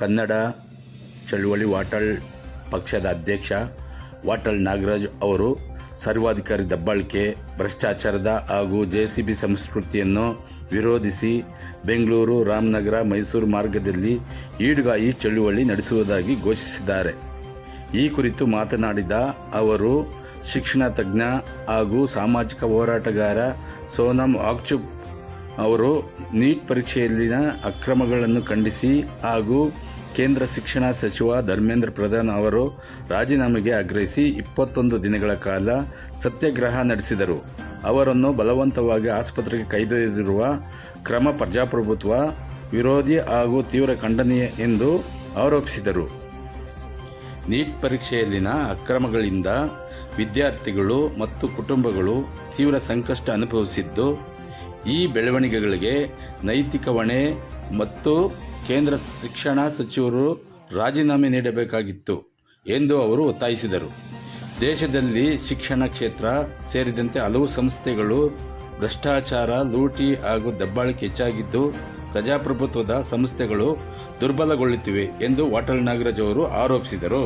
ಕನ್ನಡ ಚಳುವಳಿ ವಾಟಾಳ್ ಪಕ್ಷದ ಅಧ್ಯಕ್ಷ ವಾಟಾಳ್ ನಾಗರಾಜ್ ಅವರು ಸರ್ವಾಧಿಕಾರಿ ದಬ್ಬಾಳಿಕೆ, ಭ್ರಷ್ಟಾಚಾರದ ಹಾಗೂ ಜೆಸಿಬಿ ಸಂಸ್ಕೃತಿಯನ್ನು ವಿರೋಧಿಸಿ ಬೆಂಗಳೂರು, ರಾಮನಗರ, ಮೈಸೂರು ಮಾರ್ಗದಲ್ಲಿ ಈಡುಗಾಯಿ ಚಳುವಳಿ ನಡೆಸುವುದಾಗಿ ಘೋಷಿಸಿದ್ದಾರೆ. ಈ ಕುರಿತು ಮಾತನಾಡಿದ ಅವರು, ಶಿಕ್ಷಣ ತಜ್ಞ ಹಾಗೂ ಸಾಮಾಜಿಕ ಹೋರಾಟಗಾರ ಸೋನಂ ವಾಂಗ್ಚುಕ್ ಅವರು ನೀಟ್ ಪರೀಕ್ಷೆಯಲ್ಲಿನ ಅಕ್ರಮಗಳನ್ನು ಖಂಡಿಸಿ ಹಾಗೂ ಕೇಂದ್ರ ಶಿಕ್ಷಣ ಸಚಿವ ಧರ್ಮೇಂದ್ರ ಪ್ರಧಾನ್ ಅವರು ರಾಜೀನಾಮೆಗೆ ಆಗ್ರಹಿಸಿ 21 ದಿನಗಳ ಕಾಲ ಸತ್ಯಾಗ್ರಹ ನಡೆಸಿದರು. ಅವರನ್ನು ಬಲವಂತವಾಗಿ ಆಸ್ಪತ್ರೆಗೆ ಕೈದೊಯ್ದಿರುವ ಕ್ರಮ ಪ್ರಜಾಪ್ರಭುತ್ವ ವಿರೋಧಿ ಹಾಗೂ ತೀವ್ರ ಖಂಡನೀಯ ಎಂದು ಆರೋಪಿಸಿದರು. ನೀಟ್ ಪರೀಕ್ಷೆಯಲ್ಲಿನ ಅಕ್ರಮಗಳಿಂದ ವಿದ್ಯಾರ್ಥಿಗಳು ಮತ್ತು ಕುಟುಂಬಗಳು ತೀವ್ರ ಸಂಕಷ್ಟ ಅನುಭವಿಸಿದ್ದು, ಈ ಬೆಳವಣಿಗೆಗಳಿಗೆ ನೈತಿಕ ಹೊಣೆ ಮತ್ತು ಕೇಂದ್ರ ಶಿಕ್ಷಣ ಸಚಿವರು ರಾಜೀನಾಮೆ ನೀಡಬೇಕಾಗಿತ್ತು ಎಂದು ಅವರು ಒತ್ತಾಯಿಸಿದರು. ದೇಶದಲ್ಲಿ ಶಿಕ್ಷಣ ಕ್ಷೇತ್ರ ಸೇರಿದಂತೆ ಹಲವು ಸಂಸ್ಥೆಗಳು ಭ್ರಷ್ಟಾಚಾರ, ಲೂಟಿ ಹಾಗೂ ದಬ್ಬಾಳಿಕೆ ಹೆಚ್ಚಾಗಿದ್ದು, ಪ್ರಜಾಪ್ರಭುತ್ವದ ಸಂಸ್ಥೆಗಳು ದುರ್ಬಲಗೊಳ್ಳುತ್ತಿವೆ ಎಂದು ವಾಟಾಳ್ ನಾಗರಾಜ್ ಅವರು ಆರೋಪಿಸಿದರು.